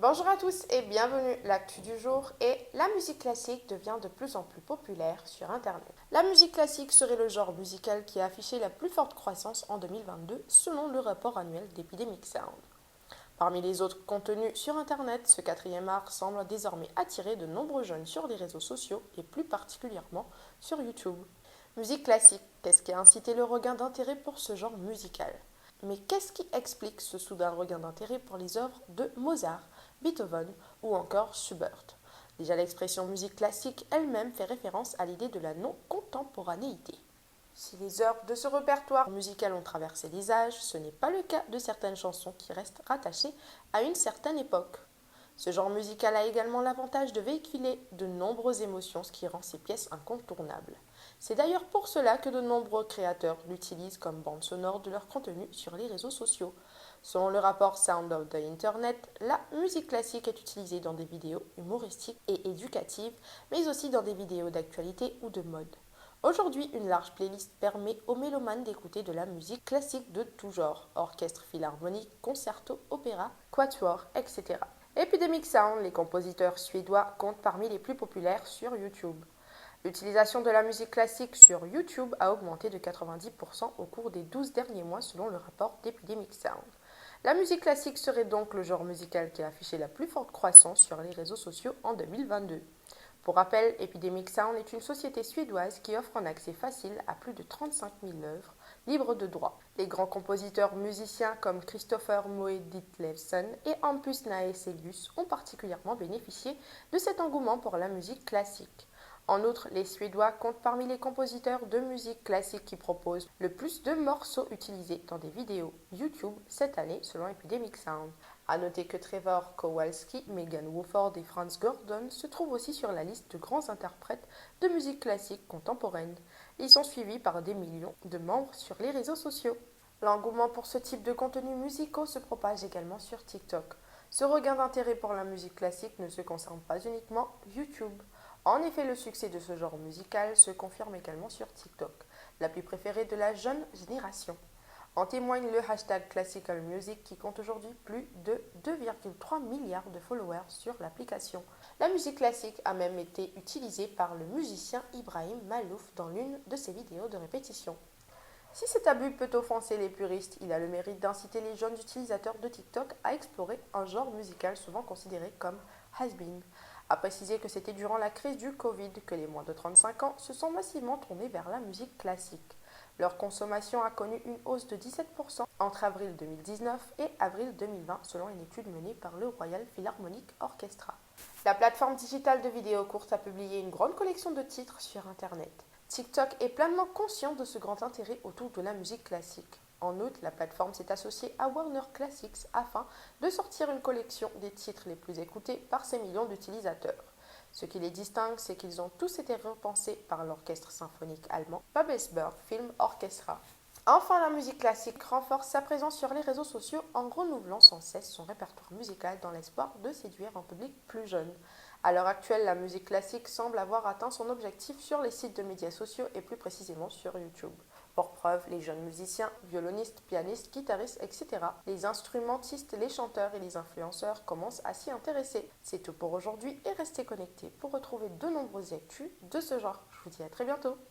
Bonjour à tous et bienvenue. L'actu du jour est la musique classique devient de plus en plus populaire sur Internet. La musique classique serait le genre musical qui a affiché la plus forte croissance en 2022 selon le rapport annuel d'Epidemic Sound. Parmi les autres contenus sur Internet, ce quatrième art semble désormais attirer de nombreux jeunes sur les réseaux sociaux et plus particulièrement sur YouTube. Musique classique, qu'est-ce qui a incité le regain d'intérêt pour ce genre musical? Mais qu'est-ce qui explique ce soudain regain d'intérêt pour les œuvres de Mozart, Beethoven ou encore Schubert? Déjà l'expression musique classique elle-même fait référence à l'idée de la non-contemporanéité. Si les œuvres de ce répertoire musical ont traversé les âges, ce n'est pas le cas de certaines chansons qui restent rattachées à une certaine époque. Ce genre musical a également l'avantage de véhiculer de nombreuses émotions, ce qui rend ces pièces incontournables. C'est d'ailleurs pour cela que de nombreux créateurs l'utilisent comme bande sonore de leur contenu sur les réseaux sociaux. Selon le rapport Sound of the Internet, la musique classique est utilisée dans des vidéos humoristiques et éducatives, mais aussi dans des vidéos d'actualité ou de mode. Aujourd'hui, une large playlist permet aux mélomanes d'écouter de la musique classique de tout genre, orchestre philharmonique, concerto, opéra, quatuor, etc. Epidemic Sound, les compositeurs suédois, comptent parmi les plus populaires sur YouTube. L'utilisation de la musique classique sur YouTube a augmenté de 90% au cours des 12 derniers mois selon le rapport d'Epidemic Sound. La musique classique serait donc le genre musical qui a affiché la plus forte croissance sur les réseaux sociaux en 2022. Pour rappel, Epidemic Sound est une société suédoise qui offre un accès facile à plus de 35 000 œuvres libres de droit. Les grands compositeurs musiciens comme Christopher Moe Ditlevsen et Hampus Näeselius ont particulièrement bénéficié de cet engouement pour la musique classique. En outre, les Suédois comptent parmi les compositeurs de musique classique qui proposent le plus de morceaux utilisés dans des vidéos YouTube cette année selon Epidemic Sound. A noter que Trevor Kowalski, Megan Wofford et Franz Gordon se trouvent aussi sur la liste de grands interprètes de musique classique contemporaine. Ils sont suivis par des millions de membres sur les réseaux sociaux. L'engouement pour ce type de contenus musicaux se propage également sur TikTok. Ce regain d'intérêt pour la musique classique ne se concerne pas uniquement YouTube. En effet, le succès de ce genre musical se confirme également sur TikTok, l'appli préférée de la jeune génération. En témoigne le hashtag Classical Music qui compte aujourd'hui plus de 2,3 milliards de followers sur l'application. La musique classique a même été utilisée par le musicien Ibrahim Malouf dans l'une de ses vidéos de répétition. Si cet abus peut offenser les puristes, il a le mérite d'inciter les jeunes utilisateurs de TikTok à explorer un genre musical souvent considéré comme has-been. A préciser que c'était durant la crise du Covid que les moins de 35 ans se sont massivement tournés vers la musique classique. Leur consommation a connu une hausse de 17% entre avril 2019 et avril 2020 selon une étude menée par le Royal Philharmonic Orchestra. La plateforme digitale de vidéos courtes a publié une grande collection de titres sur Internet. TikTok est pleinement conscient de ce grand intérêt autour de la musique classique. En outre, la plateforme s'est associée à Warner Classics afin de sortir une collection des titres les plus écoutés par ces millions d'utilisateurs. Ce qui les distingue, c'est qu'ils ont tous été repensés par l'orchestre symphonique allemand Babelsberg Film Orchestra. Enfin, la musique classique renforce sa présence sur les réseaux sociaux en renouvelant sans cesse son répertoire musical dans l'espoir de séduire un public plus jeune. À l'heure actuelle, la musique classique semble avoir atteint son objectif sur les sites de médias sociaux et plus précisément sur YouTube. Pour preuve, les jeunes musiciens, violonistes, pianistes, guitaristes, etc., les instrumentistes, les chanteurs et les influenceurs commencent à s'y intéresser. C'est tout pour aujourd'hui et restez connectés pour retrouver de nombreuses actus de ce genre. Je vous dis à très bientôt.